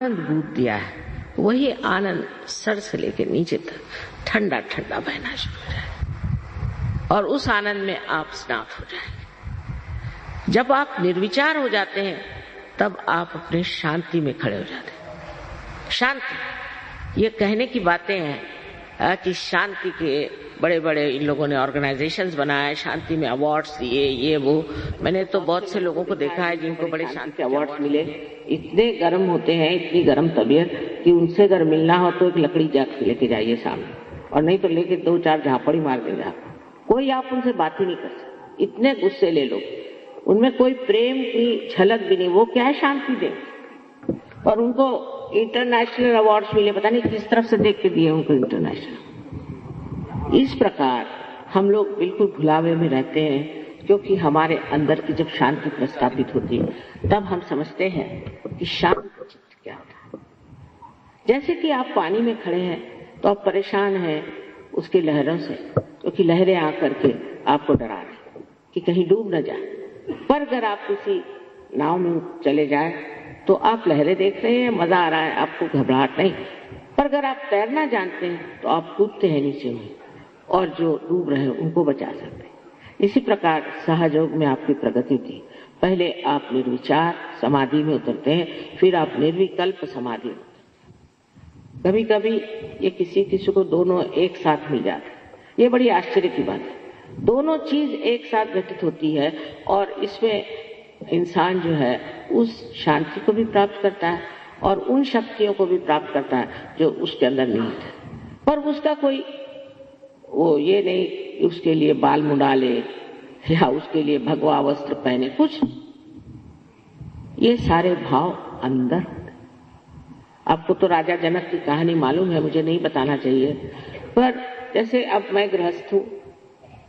आनंद boot दिया है, वही आनंद सर से लेकर नीचे तक ठंडा ठंडा बहना शुरू हो जाए और उस आनंद में आप स्नात हो जाएंगे। जब आप निर्विचार हो जाते हैं तब आप अपने शांति में खड़े हो जाते हैं। शांति, ये कहने की बातें हैं कि शांति के बड़े बड़े इन लोगों ने ऑर्गेनाइजेशंस बनाए, शांति में अवार्ड्स दिए, ये वो। मैंने तो बहुत से लोगों को देखा है जिनको बड़े शांति अवार्ड्स मिले, इतने गर्म होते हैं, इतनी गर्म तबीयत कि उनसे अगर मिलना हो तो एक लकड़ी जाके लेके जाइए सामने, और नहीं तो लेके 2-4 झापड़ी मार देगा। कोई आप उनसे बात ही नहीं कर सकते, इतने गुस्से ले लो, उनमें कोई प्रेम की झलक भी नहीं। वो क्या है, शांति दे। और उनको इंटरनेशनल अवार्ड्स मिले, पता नहीं किस तरफ से देख के दिए उनको इंटरनेशनल। इस प्रकार हम लोग बिल्कुल भुलावे में रहते हैं, क्योंकि हमारे अंदर की जब शांति प्रस्थापित होती है तब हम समझते हैं कि शांत चित्त क्या होता है। जैसे कि आप पानी में खड़े हैं तो आप परेशान हैं उसकी लहरों से, क्योंकि लहरें आकर के आपको डरा रही कि कहीं डूब न जाए। पर अगर आप किसी नाव में चले जाए तो आप लहरें देख रहे हैं, मजा आ रहा है, आपको घबराहट नहीं। पर अगर आप तैरना जानते हैं तो आप कूदते हैं नीचे में, और जो डूब रहे हैं उनको बचा सकते हैं। इसी प्रकार सहयोग में आपकी प्रगति होती। पहले आप निर्विचार समाधि में उतरते हैं, फिर आप निर्विकल्प समाधि में उतरते हैं। कभी कभी ये किसी को दोनों एक साथ मिल जाते हैं, ये बड़ी आश्चर्य की बात है। दोनों चीज एक साथ घटित होती है और इसमें इंसान जो है उस शांति को भी प्राप्त करता है और उन शक्तियों को भी प्राप्त करता है जो उसके अंदर निहित है। पर उसका कोई वो ये नहीं उसके लिए बाल मुंडा ले या उसके लिए भगवा वस्त्र पहने, कुछ ये सारे भाव अंदर होते। आपको तो राजा जनक की कहानी मालूम है, मुझे नहीं बताना चाहिए। पर जैसे अब मैं गृहस्थ हूँ,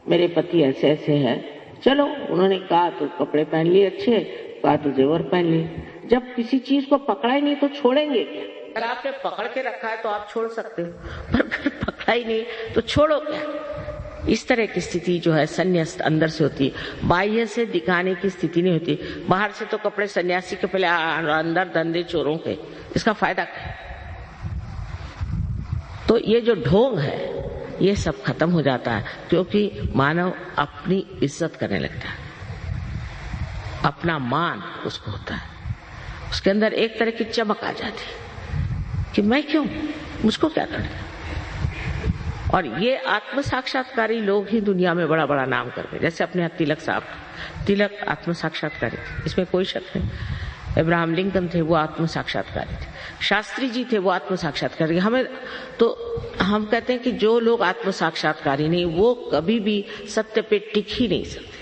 मेरे पति ऐसे ऐसे हैं, चलो उन्होंने कहा तो कपड़े पहन लिए अच्छे, कहा तो जेवर पहन लिए। जब किसी चीज को पकड़ा ही नहीं तो छोड़ेंगे क्या? अगर आपने पकड़ के रखा है तो आप छोड़ सकते हो, पर फिर पकड़ा ही नहीं तो छोड़ो क्या? इस तरह की स्थिति जो है संन्यास अंदर से होती है, बाह्य से दिखाने की स्थिति नहीं होती। बाहर से तो कपड़े सन्यासी के पहले, अंदर धंधे चोरों के, इसका फायदा क्या? तो ये जो ढोंग है ये सब खत्म हो जाता है, क्योंकि मानव अपनी इज्जत करने लगता है, अपना मान उसको होता है, उसके अंदर एक तरह की चमक आ जाती है कि मैं क्यों, मुझको क्या करना। और ये आत्म साक्षात्कारी लोग ही दुनिया में बड़ा बड़ा नाम करते हैं। जैसे अपने तिलक साहब, तिलक आत्म साक्षात्कारी थे, इसमें कोई शक नहीं। इब्राहिम लिंकन थे, वो आत्म साक्षात्कारी थे। शास्त्री जी थे, वो आत्म साक्षात्कारी। हमें तो हम कहते हैं कि जो लोग आत्म साक्षात्कारी नहीं, वो कभी भी सत्य पे टिक ही नहीं सकते।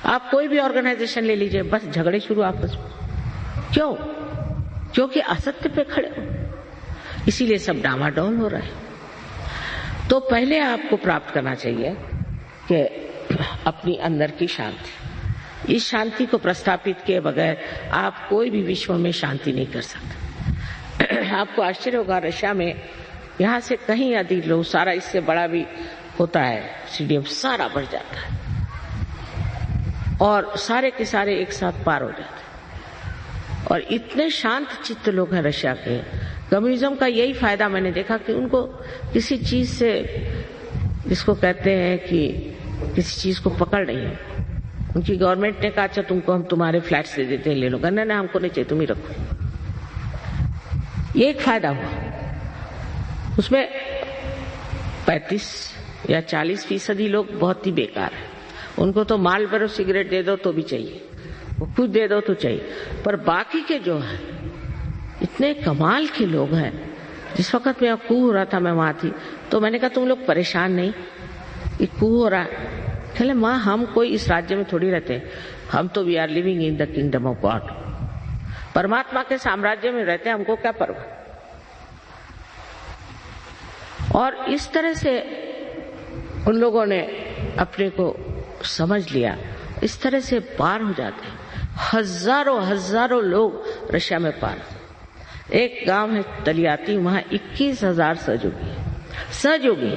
आप कोई भी ऑर्गेनाइजेशन ले लीजिए, बस झगड़े शुरू आपस में। क्यों? क्योंकि असत्य पे खड़े हो, इसीलिए सब डामाडोल हो रहे हैं। तो पहले आपको प्राप्त करना चाहिए कि अपनी अंदर की शांति। इस शांति को प्रस्थापित किए बगैर आप कोई भी विश्व में शांति नहीं कर सकते। आपको आश्चर्य होगा, रशिया में यहाँ से कहीं अधिक लोग, सारा इससे बड़ा भी होता है स्टेडियम, सारा भर जाता है और सारे के सारे एक साथ पार हो जाते हैं। और इतने शांत चित्त लोग हैं रशिया के। कम्युनिज्म का यही फायदा मैंने देखा कि उनको किसी चीज से, जिसको कहते हैं कि किसी चीज को पकड़ नहीं है। उनकी गवर्नमेंट ने कहा अच्छा तुमको हम तुम्हारे फ्लैट्स दे देते हैं, ले लो। कहना नहीं, हमको नहीं चाहिए, तुम ही रखो। ये एक फायदा हुआ। उसमें 35 या 40% लोग बहुत ही बेकार है। उनको तो मालबोरो सिगरेट दे दो तो भी चाहिए, वो खुद दे दो तो चाहिए। पर बाकी के जो है इतने कमाल के लोग हैं। जिस वक्त मेरा कू हो रहा था, मैं वहां थी, तो मैंने कहा तुम लोग परेशान नहीं, ये कू हो रहा है। कहले माँ, हम कोई इस राज्य में थोड़ी रहते, हम तो we are living in the kingdom of God, परमात्मा के साम्राज्य में रहते हैं, हमको क्या परवाह। और इस तरह से उन लोगों ने अपने को समझ लिया, इस तरह से पार हो जाते हैं। हजारों लोग रशिया में पार। एक गांव है तलियाती, वहां 21,000 सहयोगी है। सहयोगी,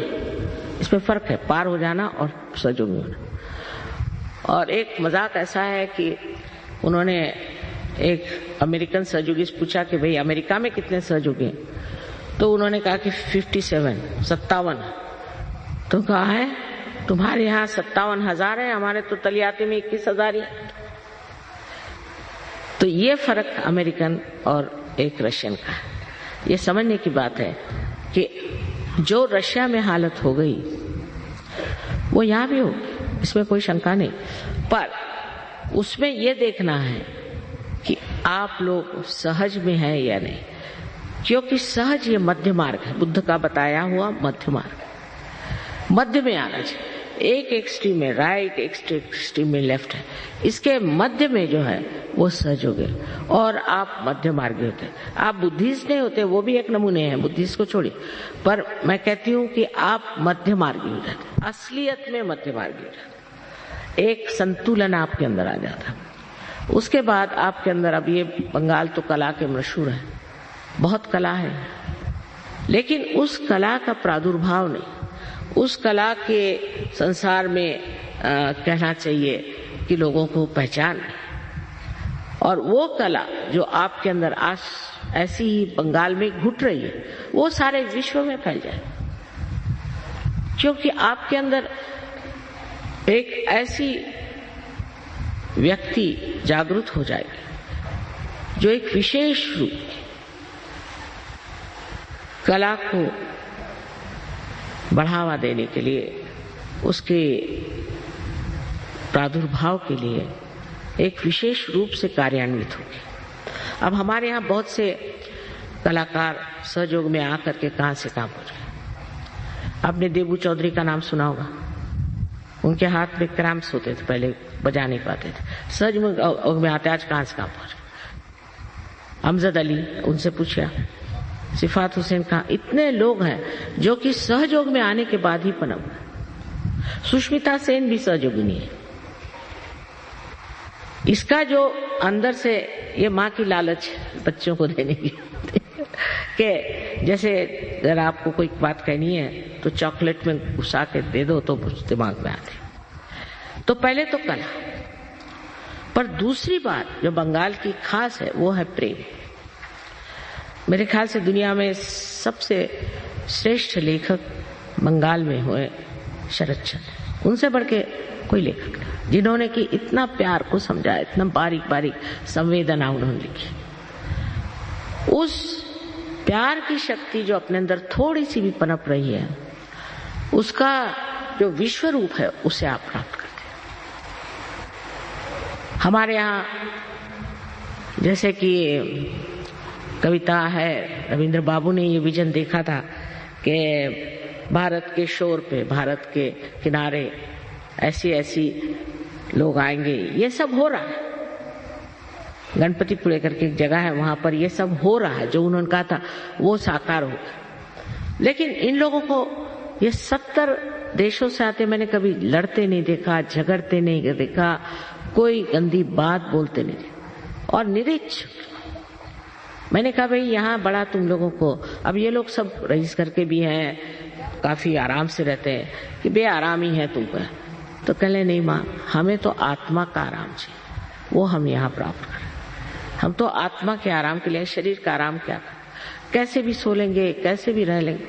इसमें फर्क है पार हो जाना और सहयोगी होना। और एक मजाक ऐसा है कि उन्होंने एक अमेरिकन सहयोगी से पूछा कि भाई अमेरिका में कितने सहयोगी हैं, तो उन्होंने कहा कि 57 तो कहा है तुम्हारे यहाँ 57,000 है, हमारे तो तलियाते में 21,000 ही। तो ये फर्क अमेरिकन और एक रशियन का है। ये समझने की बात है कि जो रशिया में हालत हो गई वो यहाँ भी होगी, इसमें कोई शंका नहीं, पर उसमें ये देखना है कि आप लोग सहज में हैं या नहीं, क्योंकि सहज ये मध्य मार्ग है, बुद्ध का बताया हुआ मध्य मार्ग, मध्य में आना चाहिए। एक एक्सट्रीम में राइट, एक एक्सट्रीम में लेफ्ट है, इसके मध्य में जो है वो सहज हो गए और आप मध्य मार्गी होते। आप बुद्धिस्ट नहीं होते, वो भी एक नमूने हैं, बुद्धिस्ट को छोड़िए, पर मैं कहती हूँ कि आप मध्य मार्गी हो जाते, असलियत में मध्य मार्गी हो जाते, एक संतुलन आपके अंदर आ जाता। उसके बाद आपके अंदर, अब ये बंगाल तो कला के मशहूर है, बहुत कला है, लेकिन उस कला का प्रादुर्भाव नहीं, उस कला के संसार में कहना चाहिए कि लोगों को पहचान, और वो कला जो आपके अंदर आज ऐसी ही बंगाल में घुट रही है वो सारे विश्व में फैल जाए, क्योंकि आपके अंदर एक ऐसी व्यक्ति जागृत हो जाएगी जो एक विशेष रूप कला को बढ़ावा देने के लिए, उसके प्रादुर्भाव के लिए एक विशेष रूप से कार्यान्वित होगी। अब हमारे यहाँ बहुत से कलाकार सहयोग में आकर के कहां से काम कर रहे हैं। आपने देबू चौधरी का नाम सुना होगा, उनके हाथ में क्रैम्प्स होते थे, पहले बजा नहीं पाते थे, सहयोग में आते, आज कहां से काम कर रहे। अमजद अली, उनसे पूछा, सिफात हुसैन का, इतने लोग हैं जो कि सहयोग में आने के बाद ही पनप। सुष्मिता सेन भी सहयोगिनी है। इसका जो अंदर से ये माँ की लालच बच्चों को देने की कि जैसे अगर आपको कोई बात कहनी है तो चॉकलेट में घुसा के दे दो तो दिमाग में आती। तो पहले तो कला, पर दूसरी बात जो बंगाल की खास है वो है प्रेम। मेरे ख्याल से दुनिया में सबसे श्रेष्ठ लेखक बंगाल में हुए शरद चंद्र, उनसे बढ़ के कोई लेखक नहीं, जिन्होंने कि इतना प्यार को समझा, इतना बारीक बारीक संवेदना उन्होंने लिखी। उस प्यार की शक्ति जो अपने अंदर थोड़ी सी भी पनप रही है, उसका जो विश्व रूप है उसे आप प्राप्त करते हैं। हमारे यहाँ जैसे कि कविता है, रविंद्र बाबू ने ये विजन देखा था कि भारत के शोर पे, भारत के किनारे ऐसी ऐसी लोग आएंगे। ये सब हो रहा है, गणपतिपुरे करके एक जगह है, वहां पर ये सब हो रहा है, जो उन्होंने कहा था वो साकार होगा। लेकिन इन लोगों को ये 70 देशों से आते, मैंने कभी लड़ते नहीं देखा, झगड़ते नहीं देखा, कोई गंदी बात बोलते नहीं देखा, और निरीक्षक। मैंने कहा भाई यहाँ बड़ा तुम लोगों को, अब ये लोग सब रईस करके भी हैं, काफी आराम से रहते हैं, कि बे आराम ही है तुमको। तो कहले नहीं माँ, हमें तो आत्मा का आराम चाहिए, वो हम यहाँ प्राप्त करें। हम तो आत्मा के आराम के लिए, शरीर का आराम क्या करें, कैसे भी सो लेंगे, कैसे भी रह लेंगे,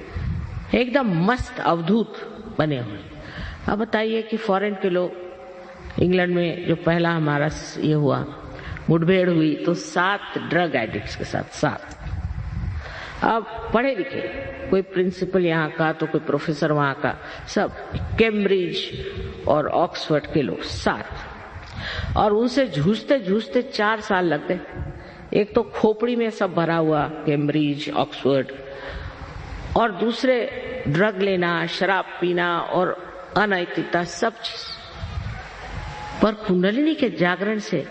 एकदम मस्त अवधूत बने हुए। अब बताइए कि फॉरेन के लोग, इंग्लैंड में जो पहला हमारा ये हुआ मुठभेड़ हुई तो 7 ड्रग एडिक्ट्स के साथ 7। अब पढ़े लिखे, कोई प्रिंसिपल यहाँ का तो कोई प्रोफेसर वहां का, सब कैम्ब्रिज और ऑक्सफोर्ड के लोग 7, और उनसे जूझते जूझते 4 साल लग गए। एक तो खोपड़ी में सब भरा हुआ, कैम्ब्रिज, ऑक्सफोर्ड, और दूसरे ड्रग लेना, शराब पीना और अनैतिकता, सब चीज। पर कुंडलिनी के जागरण से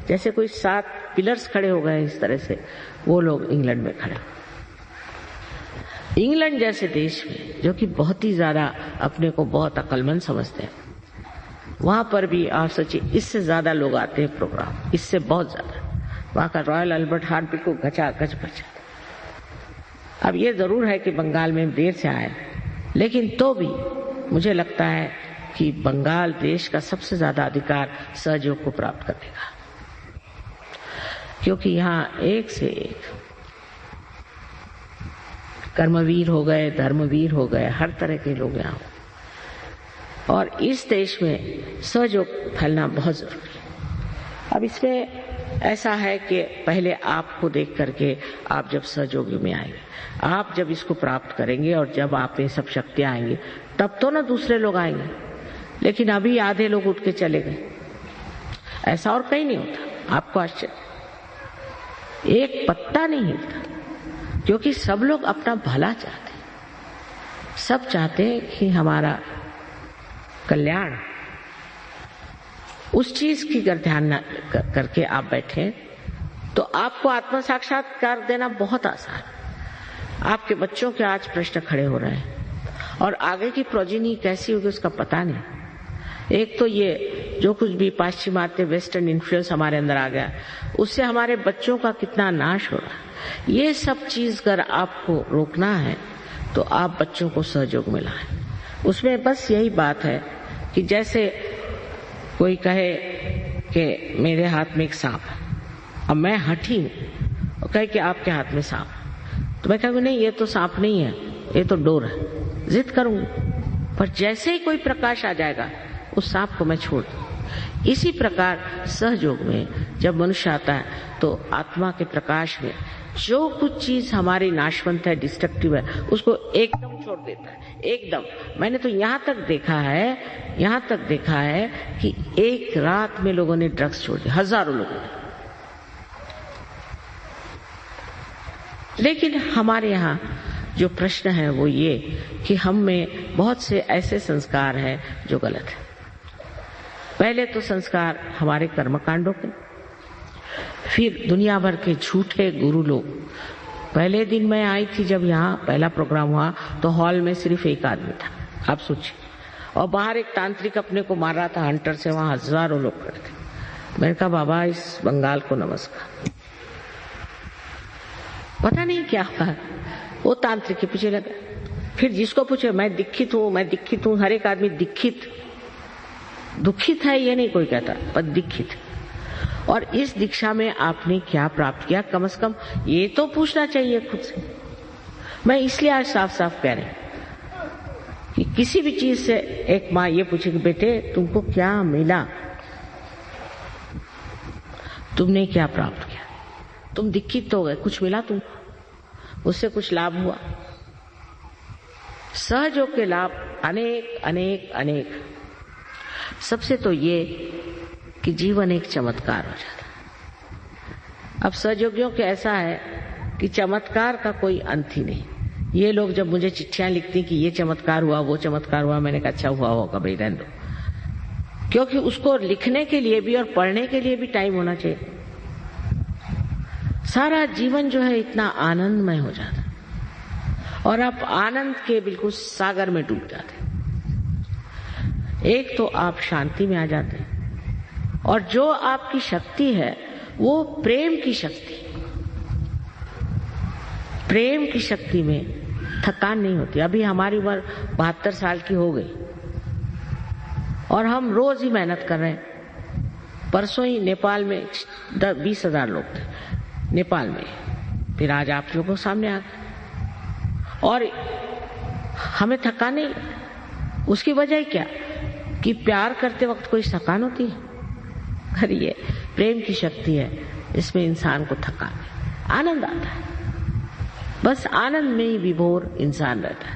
जैसे कोई 7 पिलर्स खड़े हो गए, इस तरह से वो लोग इंग्लैंड में खड़े। इंग्लैंड जैसे देश में, जो कि बहुत ही ज्यादा अपने को बहुत अक्लमंद समझते हैं, वहां पर भी आप सोचिए इससे ज्यादा लोग आते हैं प्रोग्राम, इससे बहुत ज्यादा। वहां का रॉयल अल्बर्ट हॉल भी को गचा गच बचा। अब ये जरूर है कि बंगाल में देर से आए, लेकिन तो भी मुझे लगता है कि बंगाल देश का सबसे ज्यादा अधिकार सहयोग को प्राप्त करने का, क्योंकि यहाँ एक से एक कर्मवीर हो गए, धर्मवीर हो गए, हर तरह के लोग यहाँ हो। और इस देश में सहयोग फैलना बहुत जरूरी है। अब इसमें ऐसा है कि पहले आपको देख करके आप जब सहयोग में आएंगे, आप जब इसको प्राप्त करेंगे और जब आप में सब शक्तियां आएंगी, तब तो ना दूसरे लोग आएंगे। लेकिन अभी आधे लोग उठ के चले गए, ऐसा और कहीं नहीं होता। आपको आश्चर्य, एक पत्ता नहीं हिलता, क्योंकि सब लोग अपना भला चाहते हैं। सब चाहते हैं कि हमारा कल्याण। उस चीज की अगर ध्यान करके आप बैठे तो आपको आत्म साक्षात्कार देना बहुत आसान। आपके बच्चों के आज प्रश्न खड़े हो रहे हैं और आगे की प्रोजिनी कैसी होगी उसका पता नहीं। एक तो ये जो कुछ भी पाश्चिमात्य वेस्टर्न इन्फ्लुएंस हमारे अंदर आ गया, उससे हमारे बच्चों का कितना नाश हो रहा है। ये सब चीज अगर आपको रोकना है तो आप बच्चों को सहयोग में लाएं। उसमें बस यही बात है कि जैसे कोई कहे कि मेरे हाथ में एक सांप है, अब मैं हठी हूं और कहे कि आपके हाथ में सांप है, तो मैं कहूँगी नहीं, ये तो सांप नहीं है, ये तो डोर है। जिद करूंगी, पर जैसे ही कोई प्रकाश आ जाएगा उस सांप को मैं छोड़ दूं। इसी प्रकार सहयोग में जब मनुष्य आता है तो आत्मा के प्रकाश में जो कुछ चीज हमारी नाशवंत है, डिस्ट्रक्टिव है, उसको एकदम छोड़ देता है। एकदम। मैंने तो यहाँ तक देखा है कि एक रात में लोगों ने ड्रग्स छोड़ दिए, हजारों लोगों ने। लेकिन हमारे यहाँ जो प्रश्न है वो ये कि हम में बहुत से ऐसे संस्कार हैं जो गलत है। पहले तो संस्कार हमारे कर्मकांडों के, फिर दुनिया भर के झूठे गुरु लोग। पहले दिन मैं आई थी जब यहाँ पहला प्रोग्राम हुआ तो हॉल में सिर्फ एक आदमी था, आप सोचिए, और बाहर एक तांत्रिक अपने को मार रहा था हंटर से, वहां हजारों लोग खड़े थे। मैंने कहा बाबा इस बंगाल को नमस्कार। पता नहीं क्या हुआ, वो तांत्रिक के पीछे लगा। फिर जिसको पूछे मैं दीक्षित हूँ, हर एक आदमी दुखित है ये नहीं कोई कहता, पर दीक्षित। और इस दीक्षा में आपने क्या प्राप्त किया, कम से कम ये तो पूछना चाहिए खुद से। मैं इसलिए आज साफ साफ कह रही हूं कि किसी भी चीज से एक माँ ये पूछे कि बेटे तुमको क्या मिला, तुमने क्या प्राप्त किया, तुम दीक्षित हो गए, कुछ मिला तुमको, उससे कुछ लाभ हुआ। सहयोग के लाभ अनेक अनेक अनेक। सबसे तो ये कि जीवन एक चमत्कार हो जाता है। अब सहयोगियों के ऐसा है कि चमत्कार का कोई अंत ही नहीं। ये लोग जब मुझे चिट्ठियां लिखती कि ये चमत्कार हुआ, वो चमत्कार हुआ, मैंने कहा अच्छा हुआ होगा भाई, रहने दो, क्योंकि उसको लिखने के लिए भी और पढ़ने के लिए भी टाइम होना चाहिए। सारा जीवन जो है इतना आनंदमय हो जाता और आप आनंद के बिल्कुल सागर में डूब जाते। एक तो आप शांति में आ जाते हैं, और जो आपकी शक्ति है वो प्रेम की शक्ति। प्रेम की शक्ति में थकान नहीं होती। अभी हमारी उम्र 72 साल की हो गई और हम रोज ही मेहनत कर रहे हैं। परसों ही नेपाल में 20,000 लोग थे नेपाल में, फिर आज आप लोगों के सामने आ गए और हमें थकान नहीं। उसकी वजह क्या कि प्यार करते वक्त कोई थकान होती है? अरे ये प्रेम की शक्ति है, इसमें इंसान को थकान है, आनंद आता है। बस आनंद में ही विभोर इंसान रहता है।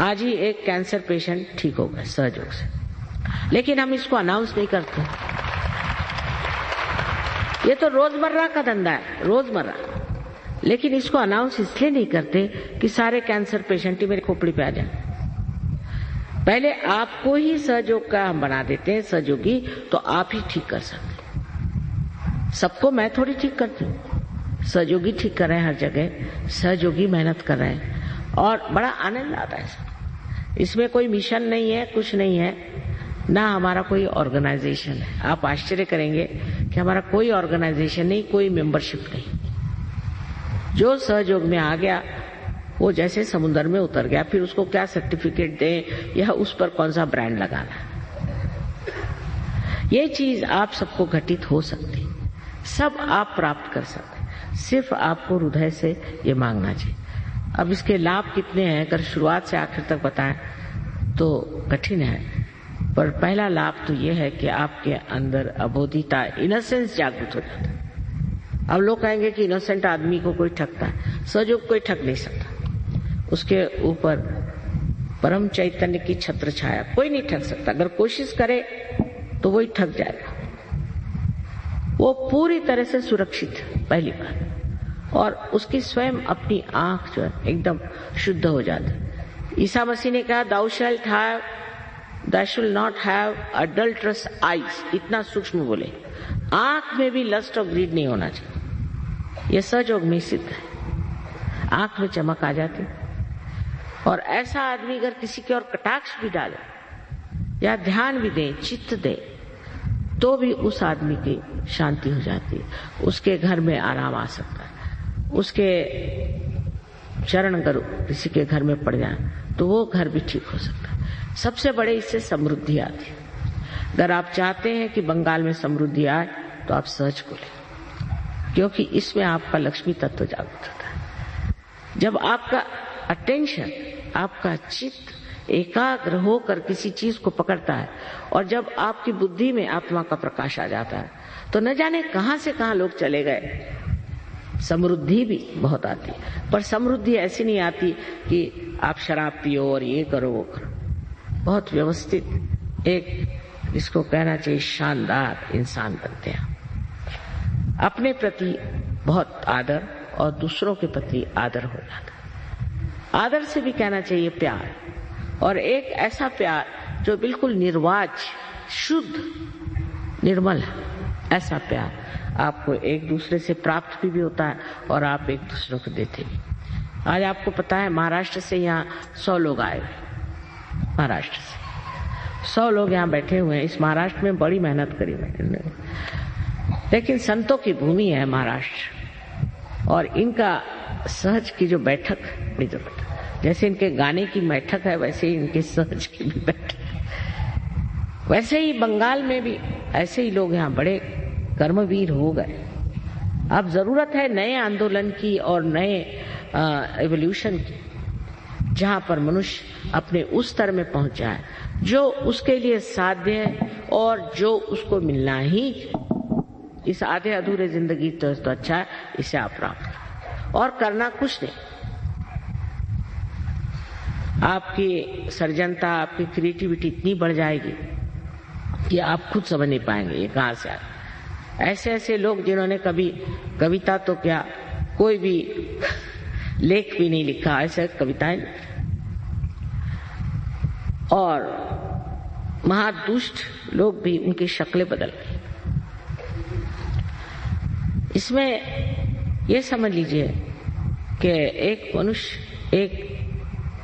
आज ही एक कैंसर पेशेंट ठीक हो गया सहयोग से, लेकिन हम इसको अनाउंस नहीं करते। ये तो रोजमर्रा का धंधा है, रोजमर्रा, लेकिन इसको अनाउंस इसलिए नहीं करते कि सारे कैंसर पेशेंट ही मेरे खोपड़ी पे आ जाए। पहले आपको ही सहयोग का हम बना देते हैं सहयोगी, तो आप ही ठीक कर सकते। सबको मैं थोड़ी ठीक करती हूँ, सहयोगी ठीक कर रहे हैं हर जगह, सहयोगी मेहनत कर रहे हैं और बड़ा आनंद आता है। इसमें कोई मिशन नहीं है, कुछ नहीं है, ना हमारा कोई ऑर्गेनाइजेशन है। आप आश्चर्य करेंगे कि हमारा कोई ऑर्गेनाइजेशन नहीं, कोई मेंबरशिप नहीं। जो सहयोग में आ गया वो जैसे समुद्र में उतर गया, फिर उसको क्या सर्टिफिकेट दें या उस पर कौन सा ब्रांड लगाना। ये चीज आप सबको घटित हो सकती। सब आप प्राप्त कर सकते हैं, सिर्फ आपको हृदय से ये मांगना चाहिए। अब इसके लाभ कितने हैं, अगर शुरुआत से आखिर तक बताएं तो कठिन है, पर पहला लाभ तो ये है कि आपके अंदर अबोधिता, इनोसेंस जागृत हो जाता है। अब लोग कहेंगे कि इनोसेंट आदमी को कोई ठगता है, सजग कोई ठग नहीं सकता, उसके ऊपर परम चैतन्य की छत्र छाया, कोई नहीं ठग सकता। अगर कोशिश करे तो वही ठग जाएगा। वो पूरी तरह से सुरक्षित है, पहली बात, और उसकी स्वयं अपनी आंख जो है एकदम शुद्ध हो जाती है। ईसा मसीह ने कहा thou shall not have adulterous eyes, इतना सूक्ष्म बोले, आंख में भी लस्ट और ग्रीड नहीं होना चाहिए। यह सहयोग में सिद्ध है, आंख में चमक आ जाती। और ऐसा आदमी अगर किसी की ओर कटाक्ष भी डाले या ध्यान भी दे, चित्त दे, तो भी उस आदमी की शांति हो जाती है, उसके घर में आराम आ सकता है। उसके चरण अगर किसी के घर में पड़ जाए तो वो घर भी ठीक हो सकता है। सबसे बड़े इससे समृद्धि आती है। अगर आप चाहते हैं कि बंगाल में समृद्धि आए तो आप सर्च को लें, क्योंकि इसमें आपका लक्ष्मी तत्व जागृत होता है। जब आपका अटेंशन, आपका चित्त एकाग्र होकर किसी चीज को पकड़ता है और जब आपकी बुद्धि में आत्मा का प्रकाश आ जाता है तो न जाने कहां से कहां लोग चले गए। समृद्धि भी बहुत आती है, पर समृद्धि ऐसी नहीं आती कि आप शराब पियो और ये करो वो करो। बहुत व्यवस्थित एक, इसको कहना चाहिए, शानदार इंसान बनते हैं। अपने प्रति बहुत आदर और दूसरों के प्रति आदर हो जाता है। आदर से भी कहना चाहिए प्यार, और एक ऐसा प्यार जो बिल्कुल निर्वाज, शुद्ध, निर्मल है। ऐसा प्यार आपको एक दूसरे से प्राप्त भी होता है और आप एक दूसरे को देते भी। आज आपको पता है महाराष्ट्र से यहाँ 100 लोग आए हुए, महाराष्ट्र से 100 लोग यहाँ बैठे हुए हैं। इस महाराष्ट्र में बड़ी मेहनत करी मैंने, लेकिन संतों की भूमि है महाराष्ट्र, और इनका सहज की जो बैठक बड़ी जरूरत है। जैसे इनके गाने की बैठक है वैसे ही इनके सहज की भी बैठक है। वैसे ही बंगाल में भी ऐसे ही लोग यहाँ बड़े कर्मवीर हो गए। अब जरूरत है नए आंदोलन की और नए एवोल्यूशन की, जहां पर मनुष्य अपने उस स्तर में पहुंच जाए जो उसके लिए साध्य है और जो उसको मिलना ही। इस आधे अधूरे जिंदगी तो अच्छा है, इसे आप प्राप्त करें और करना कुछ नहीं। आपकी सर्जनता, आपकी क्रिएटिविटी इतनी बढ़ जाएगी कि आप खुद समझ नहीं पाएंगे ये कहां से आए। ऐसे ऐसे लोग जिन्होंने कभी कविता तो क्या, कोई भी लेख भी नहीं लिखा, ऐसे कविताएं, और महादुष्ट लोग भी उनकी शक्लें बदल गई। इसमें ये समझ लीजिए कि एक मनुष्य एक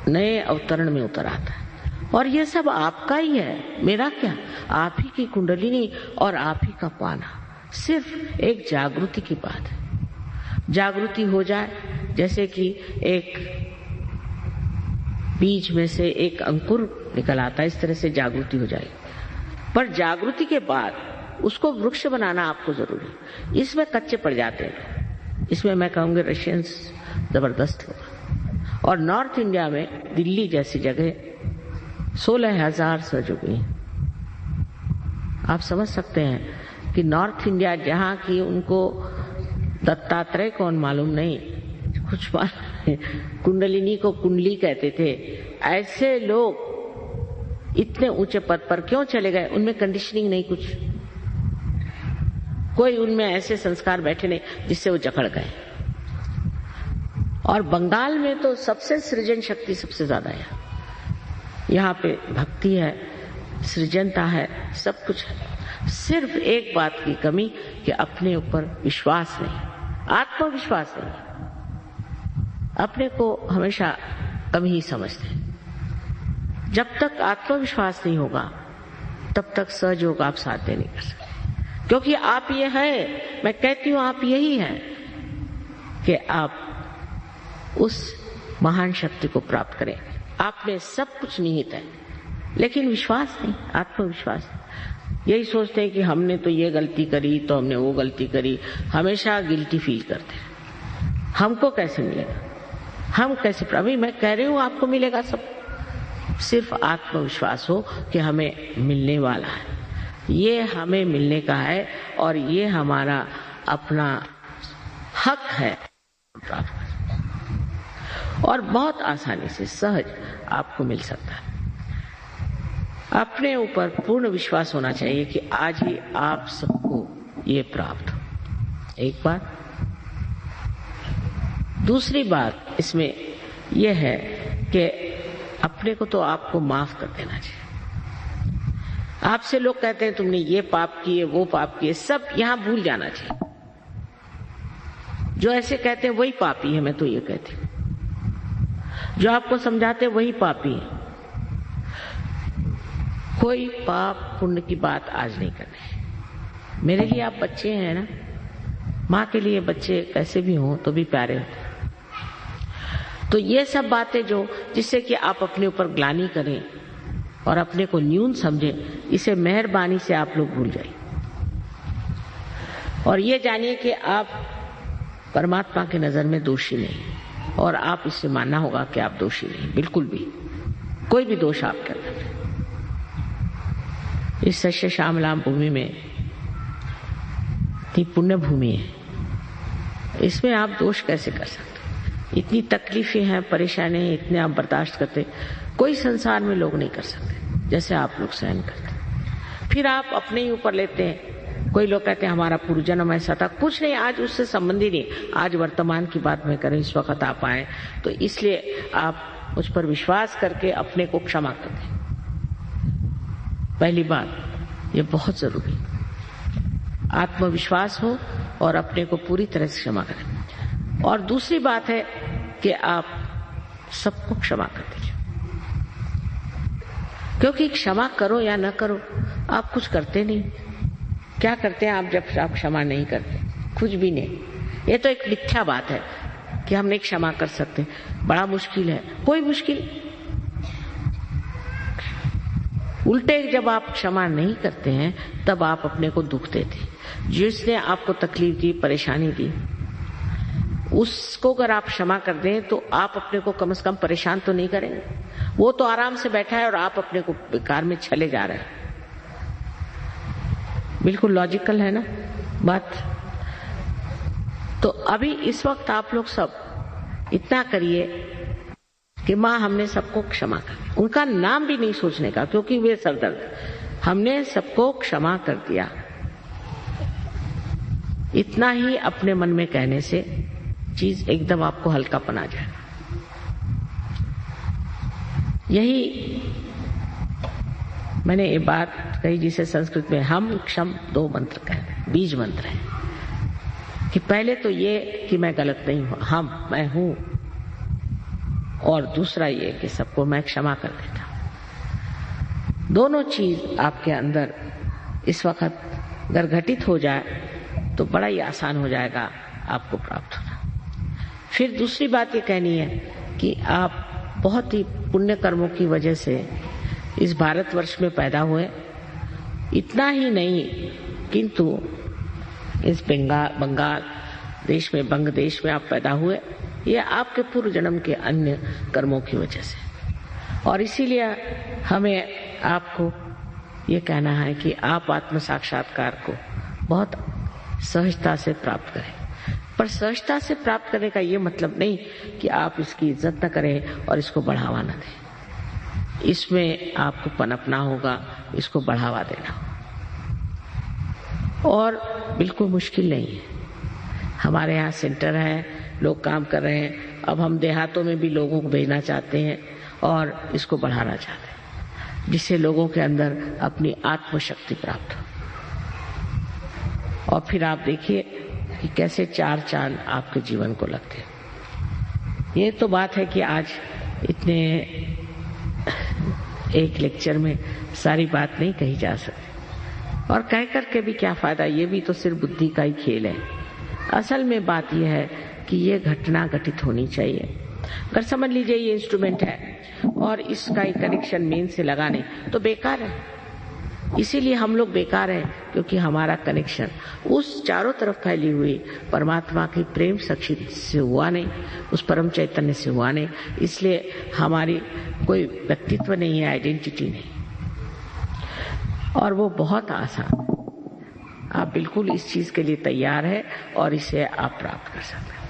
नए अवतरण में उतर आता है, और ये सब आपका ही है, मेरा क्या, आप ही की कुंडलिनी और आप ही का पाना। सिर्फ एक जागृति की बात है। जागृति हो जाए, जैसे कि एक बीज में से एक अंकुर निकल आता है, इस तरह से जागृति हो जाएगी। पर जागृति के बाद उसको वृक्ष बनाना आपको जरूरी। इसमें कच्चे पड़ जाते हैं। इसमें मैं कहूंगी रशियंस जबरदस्त होगा। और नॉर्थ इंडिया में दिल्ली जैसी जगह 16,000 सहयोगी हैं। आप समझ सकते हैं कि नॉर्थ इंडिया, जहाँ की उनको दत्तात्रेय कौन मालूम नहीं, कुछ मालूम, कुंडलिनी को कुंडली कहते थे, ऐसे लोग इतने ऊंचे पद पर क्यों चले गए? उनमें कंडीशनिंग नहीं, कुछ कोई उनमें ऐसे संस्कार बैठे नहीं जिससे वो जकड़ गए। और बंगाल में तो सबसे सृजन शक्ति सबसे ज्यादा है। यहाँ पे भक्ति है, सृजनता है, सब कुछ है। सिर्फ एक बात की कमी कि अपने ऊपर विश्वास नहीं, आत्मविश्वास नहीं। अपने को हमेशा कम ही समझते हैं। जब तक आत्मविश्वास नहीं होगा तब तक सहयोग आप साध्य नहीं कर सकते, क्योंकि आप ये हैं, मैं कहती हूं आप यही हैं कि आप उस महान शक्ति को प्राप्त करें। आप में सब कुछ निहित है, लेकिन विश्वास नहीं, आत्मविश्वास नहीं। यही सोचते हैं कि हमने तो ये गलती करी तो हमने वो गलती करी, हमेशा गिल्टी फील करते हैं। हमको कैसे मिलेगा, हम कैसे, अभी मैं कह रही हूँ आपको मिलेगा सब, सिर्फ आत्मविश्वास हो कि हमें मिलने वाला है, ये हमें मिलने का है और ये हमारा अपना हक है। और बहुत आसानी से सहज आपको मिल सकता है। अपने ऊपर पूर्ण विश्वास होना चाहिए कि आज ही आप सबको ये प्राप्त हो, एक बात। दूसरी बात इसमें यह है कि अपने को तो आपको माफ कर देना चाहिए। आपसे लोग कहते हैं तुमने ये पाप किए वो पाप किए, सब यहां भूल जाना चाहिए। जो ऐसे कहते हैं वही पापी है, मैं तो ये कहती हूँ। जो आपको समझाते हैं वही पापी है। कोई पाप पुण्य की बात आज नहीं करनी। मेरे लिए आप बच्चे हैं ना, माँ के लिए बच्चे कैसे भी हों तो भी प्यारे होते हैं। तो ये सब बातें जो जिससे कि आप अपने ऊपर ग्लानि करें और अपने को न्यून समझें, इसे मेहरबानी से आप लोग भूल जाइए और ये जानिए कि आप परमात्मा की नजर में दोषी नहीं, और आप इससे मानना होगा कि आप दोषी नहीं, बिल्कुल भी कोई भी दोष आपके अंदर नहीं। इस सच्चे श्यामलाम भूमि में इतनी पुण्य भूमि है, इसमें आप दोष कैसे कर सकते? इतनी तकलीफें हैं, परेशानी है, इतने आप बर्दाश्त करते, कोई संसार में लोग नहीं कर सकते जैसे आप लोग सहन करते। फिर आप अपने ही ऊपर लेते हैं। कोई लोग कहते हैं हमारा पूर्व जन्म ऐसा था, कुछ नहीं, आज उससे संबंधी नहीं, आज वर्तमान की बात मैं करें, इस वक्त आप आए तो इसलिए आप उस पर विश्वास करके अपने को क्षमा कर दें। पहली बात ये बहुत जरूरी, आत्मविश्वास हो और अपने को पूरी तरह से क्षमा करें। और दूसरी बात है कि आप सबको क्षमा कर दीजिए, क्योंकि क्षमा करो या न करो आप कुछ करते नहीं। क्या करते हैं आप जब आप क्षमा नहीं करते? कुछ भी नहीं। ये तो एक मिथ्या बात है कि हम नहीं क्षमा कर सकते, बड़ा मुश्किल है। कोई मुश्किल, उल्टे जब आप क्षमा नहीं करते हैं तब आप अपने को दुख देते। जिसने आपको तकलीफ दी, परेशानी दी, उसको अगर आप क्षमा कर दें तो आप अपने को कम से कम परेशान तो नहीं करेंगे। वो तो आराम से बैठा है और आप अपने को बेकार में चले जा रहे हैं। बिल्कुल लॉजिकल है ना बात। तो अभी इस वक्त आप लोग सब इतना करिए कि माँ हमने सबको क्षमा कर, उनका नाम भी नहीं सोचने का क्योंकि वे सरदर्द, हमने सबको क्षमा कर दिया। इतना ही अपने मन में कहने से चीज एकदम आपको हल्कापन आ जाएगा। यही मैंने ये बात कही जिसे संस्कृत में हम क्षम दो मंत्र कहते हैं, बीज मंत्र है कि पहले तो ये कि मैं गलत नहीं हूं, हम मैं हूं, और दूसरा ये कि सबको मैं क्षमा कर देता हूं। दोनों चीज आपके अंदर इस वक्त अगर घटित हो जाए तो बड़ा ही आसान हो जाएगा आपको प्राप्त होना। फिर दूसरी बात ये कहनी है कि आप बहुत ही पुण्य कर्मों की वजह से इस भारतवर्ष में पैदा हुए। इतना ही नहीं किंतु इस बंगाल देश में, बंग देश में आप पैदा हुए, ये आपके पूर्व जन्म के अन्य कर्मों की वजह से। और इसीलिए हमें आपको ये कहना है कि आप आत्म साक्षात्कार को बहुत सहजता से प्राप्त करें। पर सहजता से प्राप्त करने का ये मतलब नहीं कि आप इसकी इज्जत न करें और इसको बढ़ावा न दें। इसमें आपको पनपना होगा, इसको बढ़ावा देना होगा। और बिल्कुल मुश्किल नहीं है। हमारे यहाँ सेंटर है, लोग काम कर रहे हैं। अब हम देहातों में भी लोगों को भेजना चाहते हैं और इसको बढ़ाना चाहते हैं, जिससे लोगों के अंदर अपनी आत्मशक्ति प्राप्त हो। और फिर आप देखिए कि कैसे चार चांद आपके जीवन को लगते हैं। ये तो बात है कि आज इतने एक लेक्चर में सारी बात नहीं कही जा सकती, और कह करके भी क्या फायदा, ये भी तो सिर्फ बुद्धि का ही खेल है। असल में बात यह है कि ये घटना घटित होनी चाहिए। अगर समझ लीजिए ये इंस्ट्रूमेंट है और इसका कनेक्शन मेन से लगा नहीं तो बेकार है। इसीलिए हम लोग बेकार हैं, क्योंकि हमारा कनेक्शन उस चारों तरफ फैली हुई परमात्मा की प्रेम शक्ति से हुआ नहीं, उस परम चैतन्य से हुआ नहीं। इसलिए हमारी कोई व्यक्तित्व नहीं है, आइडेंटिटी नहीं। और वो बहुत आसान, आप बिल्कुल इस चीज के लिए तैयार है और इसे आप प्राप्त कर सकते हैं।